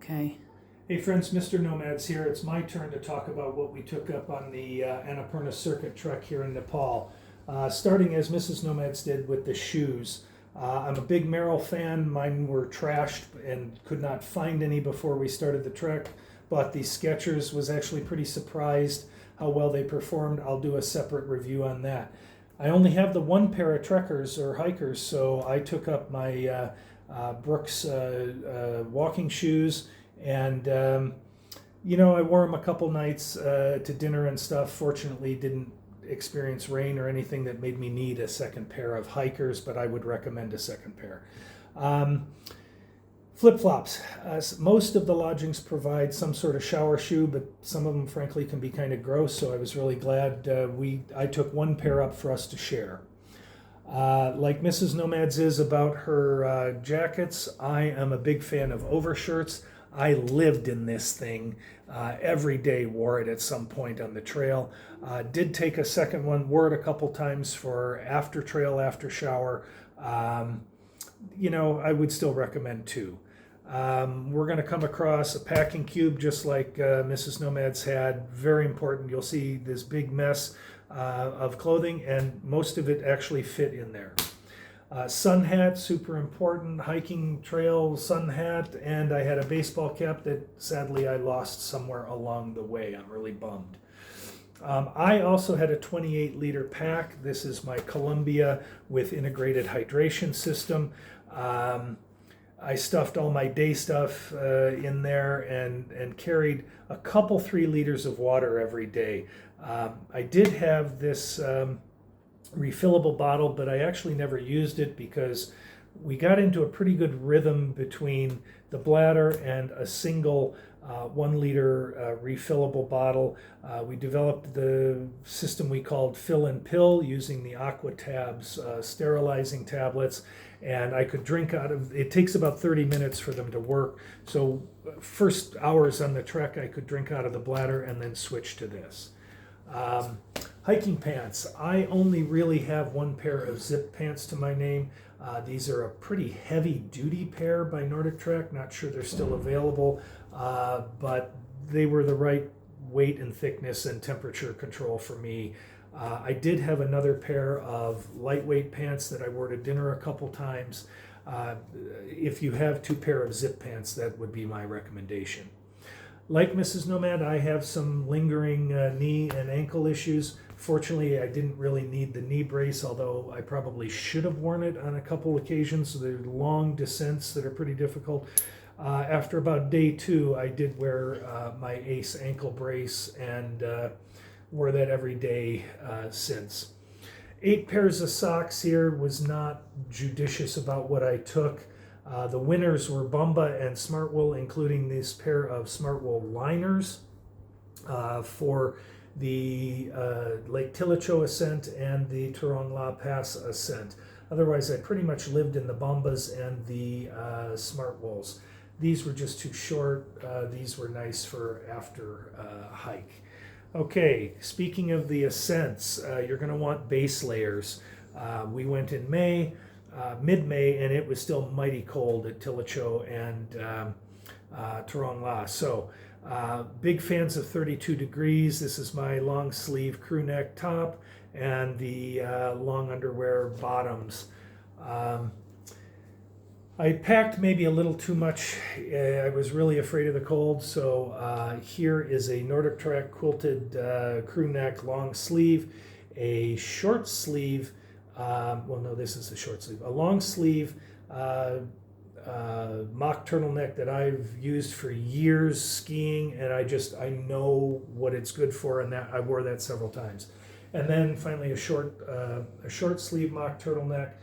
Okay. Hey friends, Mr. Nomads here. It's my turn to talk about what we took up on the Annapurna Circuit Trek here in Nepal. Starting as Mrs. Nomads did with the shoes. I'm a big Merrell fan. Mine were trashed and could not find any before we started the trek. Bought these Skechers, was actually pretty surprised how well they performed. I'll do a separate review on that. I only have the one pair of trekkers or hikers, so I took up my Brooks walking shoes, and I wore them a couple nights to dinner and stuff. Fortunately, didn't experience rain or anything that made me need a second pair of hikers, but I would recommend a second pair. Flip-flops. Most of the lodgings provide some sort of shower shoe, but some of them frankly can be kind of gross, so I was really glad I took one pair up for us to share. Like Mrs. Nomads is about her jackets, I am a big fan of overshirts. I lived in this thing every day, wore it at some point on the trail. Did take a second one, wore it a couple times for after trail, after shower. I would still recommend two. We're going to come across a packing cube just like Mrs. Nomads had. Very important. You'll see this big mess of clothing, and most of it actually fit in there. Sun hat, super important, hiking trail sun hat, and I had a baseball cap that sadly I lost somewhere along the way. I'm really bummed. I also had a 28-liter pack. This is my Columbia with integrated hydration system. I stuffed all my day stuff in there and carried a couple 3 liters of water every day. I did have this refillable bottle, but I actually never used it because we got into a pretty good rhythm between the bladder and a single 1 liter refillable bottle. We developed the system we called fill and pill using the AquaTabs sterilizing tablets, and I could drink out of it. Takes about 30 minutes for them to work, so first hours on the trek I could drink out of the bladder and then switch to this. Hiking pants. I only really have one pair of zip pants to my name. These are a pretty heavy duty pair by Nordic Trek. Not sure they're still available, but they were the right weight and thickness and temperature control for me. I did have another pair of lightweight pants that I wore to dinner a couple times. If you have 2 pair of zip pants, that would be my recommendation. Like Mrs. Nomad, I have some lingering knee and ankle issues. Fortunately, I didn't really need the knee brace, although I probably should have worn it on a couple occasions. So there are long descents that are pretty difficult. After about day 2, I did wear my Ace ankle brace and wore that every day since. 8 pairs of socks here. Was not judicious about what I took. The winners were Bumba and Smartwool, including this pair of Smartwool liners for the Lake Tilicho ascent and the Turong La Pass ascent. Otherwise, I pretty much lived in the Bombas and the Smartwools. These were just too short. These were nice for after hike. Okay, speaking of the ascents, you're going to want base layers. We went in mid-May, and it was still mighty cold at Tilicho and Turong La. So, big fans of 32 degrees. This is my long sleeve crew neck top and the long underwear bottoms. I packed maybe a little too much. I was really afraid of the cold, so here is a Nordic Trek quilted crew neck long sleeve, a short sleeve. This is a short sleeve. A long sleeve mock turtleneck that I've used for years skiing, and I know what it's good for, and that I wore that several times. And then finally a short sleeve mock turtleneck.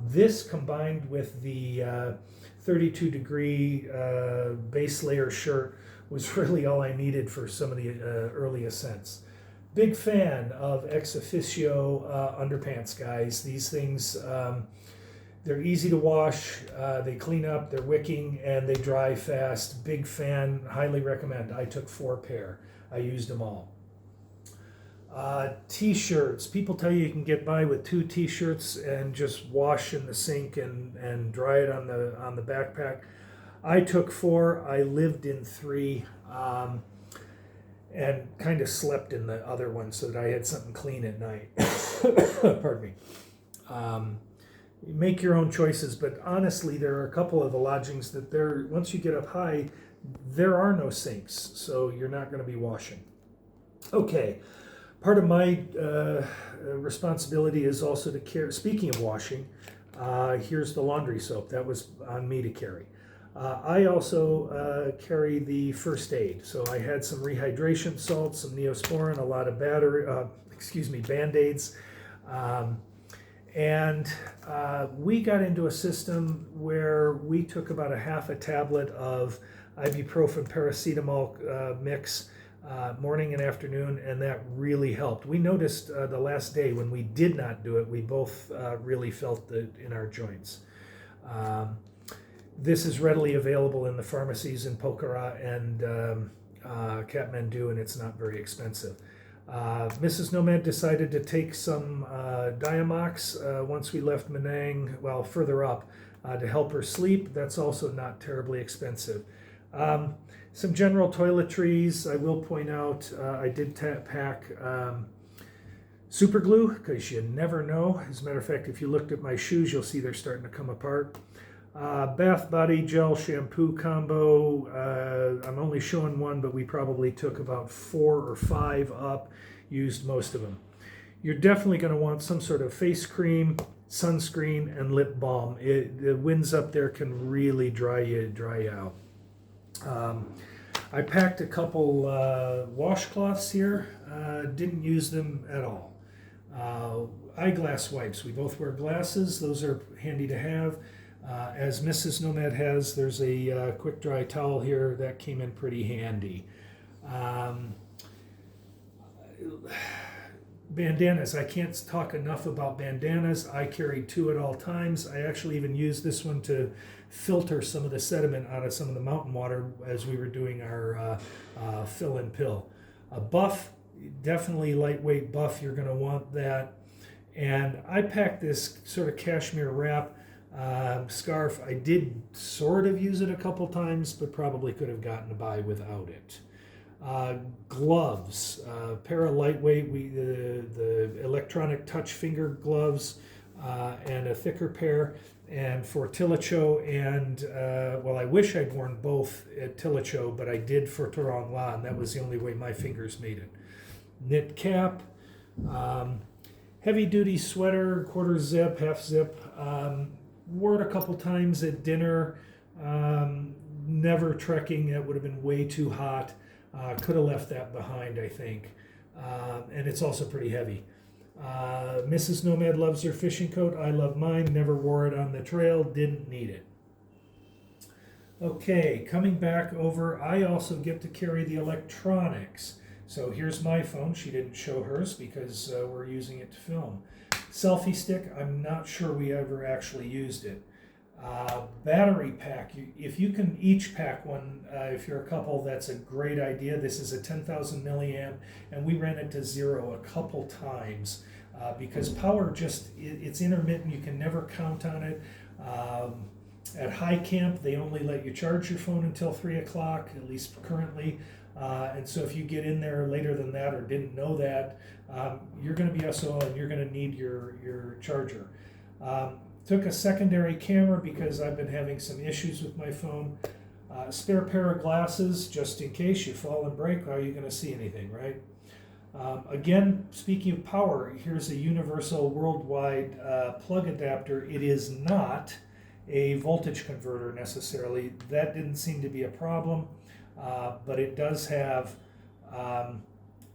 This combined with the 32 degree base layer shirt was really all I needed for some of the early ascents. Big fan of ex officio underpants, guys. These things, they're easy to wash, they clean up, they're wicking, and they dry fast. Big fan, highly recommend. I took 4 pair. I used them all. T-shirts. People tell you can get by with 2 T-shirts and just wash in the sink and dry it on the backpack. I took 4, I lived in 3, and kind of slept in the other one so that I had something clean at night. Pardon me. You make your own choices, but honestly, there are a couple of the lodgings that once you get up high, there are no sinks, so you're not going to be washing. Okay, part of my responsibility is also to carry, speaking of washing, here's the laundry soap. That was on me to carry. I also carry the first aid. So I had some rehydration salts, some Neosporin, a lot of Band-Aids. And we got into a system where we took about a half a tablet of ibuprofen paracetamol mix morning and afternoon, and that really helped. We noticed the last day when we did not do it, we both really felt it in our joints. This is readily available in the pharmacies in Pokhara and Kathmandu, and it's not very expensive. Mrs. Nomad decided to take some Diamox once we left Manang, well, further up, to help her sleep. That's also not terribly expensive. Some general toiletries. I will point out I did pack super glue, because you never know. As a matter of fact, if you looked at my shoes, you'll see they're starting to come apart. Bath body gel shampoo combo. I'm only showing one, but we probably took about 4 or 5 up, used most of them. You're definitely going to want some sort of face cream, sunscreen, and lip balm. The winds up there can really dry out. I packed a couple washcloths here. Didn't use them at all. Eyeglass wipes. We both wear glasses. Those are handy to have. As Mrs. Nomad has, there's a quick dry towel here that came in pretty handy. Bandanas. I can't talk enough about bandanas. I carried 2 at all times. I actually even used this one to filter some of the sediment out of some of the mountain water as we were doing our fill and pill. A buff, definitely lightweight buff. You're going to want that. And I packed this sort of cashmere wrap scarf. I did sort of use it a couple times, but probably could have gotten by without it. Gloves, pair of lightweight, the electronic touch finger gloves, and a thicker pair. And for Tilicho and, well, I wish I'd worn both at Tilicho, but I did for Turong La, and that was the only way my fingers made it. Knit cap, heavy duty sweater, quarter zip, half zip. Wore it a couple times at dinner, never trekking. It would have been way too hot. Could have left that behind, I think. And it's also pretty heavy. Mrs. Nomad loves her fishing coat. I love mine. Never wore it on the trail. Didn't need it. Okay, coming back over, I also get to carry the electronics. So here's my phone. She didn't show hers because we're using it to film. Selfie stick, I'm not sure we ever actually used it. Battery pack, if you can each pack one, if you're a couple, that's a great idea. This is a 10,000 milliamp, and we ran it to 0 a couple times because power it's intermittent. You can never count on it. At high camp, they only let you charge your phone until 3 o'clock, at least currently. And so if you get in there later than that or didn't know that, you're going to be SOL and you're going to need your charger. Took a secondary camera because I've been having some issues with my phone. Spare pair of glasses just in case you fall and break. How are you going to see anything, right? Again, speaking of power, here's a universal worldwide plug adapter. It is not a voltage converter necessarily. That didn't seem to be a problem, but it does have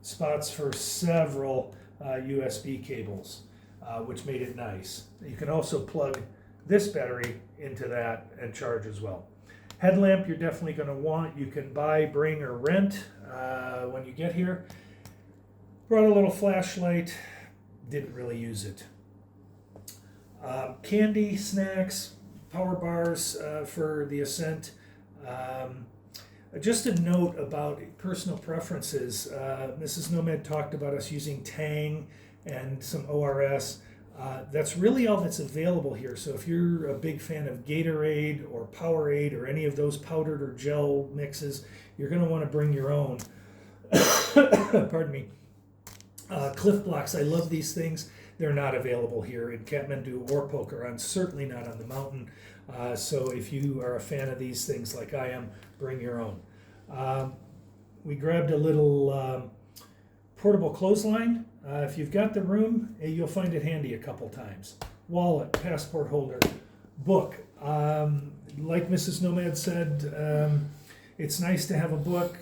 spots for several USB cables, which made it nice. You can also plug this battery into that and charge as well. Headlamp you're definitely going to want. You can buy, bring, or rent when you get here. Brought a little flashlight, didn't really use it. Candy, snacks, power bars for the ascent. Just a note about personal preferences. Mrs. Nomad talked about us using Tang and some ORS. That's really all that's available here. So if you're a big fan of Gatorade or Powerade or any of those powdered or gel mixes, you're going to want to bring your own. Pardon me. Cliff blocks, I love these things. They're not available here in Kathmandu or Pokhara, certainly not on the mountain. So if you are a fan of these things like I am, bring your own. We grabbed a little portable clothesline. If you've got the room, you'll find it handy a couple times. Wallet, passport holder, book. Like Mrs. Nomad said, it's nice to have a book.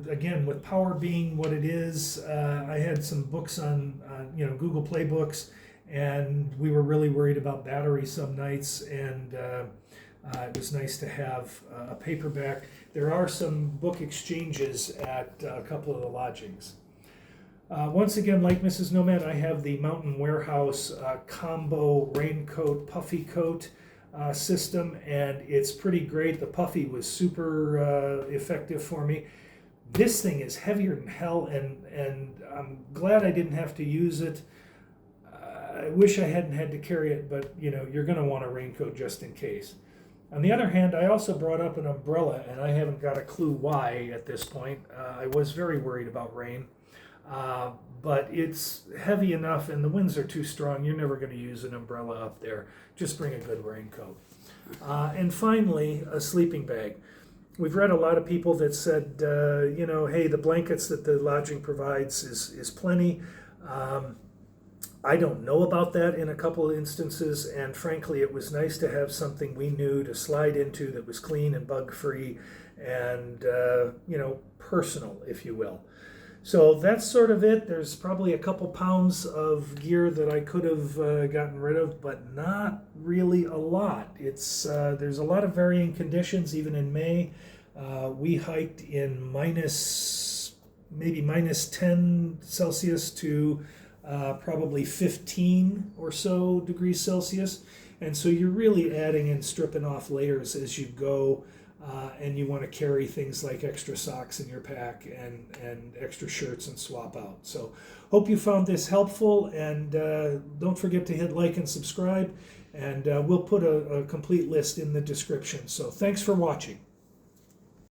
Again, with power being what it is, I had some books on Google Play Books, and we were really worried about battery some nights, and it was nice to have a paperback. There are some book exchanges at a couple of the lodgings. Once again, like Mrs. Nomad, I have the Mountain Warehouse combo raincoat puffy coat system, and it's pretty great. The puffy was super effective for me. This thing is heavier than hell, and I'm glad I didn't have to use it. I wish I hadn't had to carry it, but you're going to want a raincoat just in case. On the other hand, I also brought up an umbrella, and I haven't got a clue why at this point. I was very worried about rain. But it's heavy enough and the winds are too strong, you're never going to use an umbrella up there. Just bring a good raincoat. And finally, a sleeping bag. We've read a lot of people that said, hey, the blankets that the lodging provides is plenty. I don't know about that in a couple of instances, and frankly, it was nice to have something we knew to slide into that was clean and bug-free and, personal, if you will. So that's sort of it. There's probably a couple pounds of gear that I could have gotten rid of, but not really a lot. It's there's a lot of varying conditions, even in May. We hiked in maybe minus 10 Celsius to probably 15 or so degrees Celsius. And so you're really adding and stripping off layers as you go. And you want to carry things like extra socks in your pack and extra shirts and swap out. So hope you found this helpful, and don't forget to hit like and subscribe, and we'll put a complete list in the description. So thanks for watching.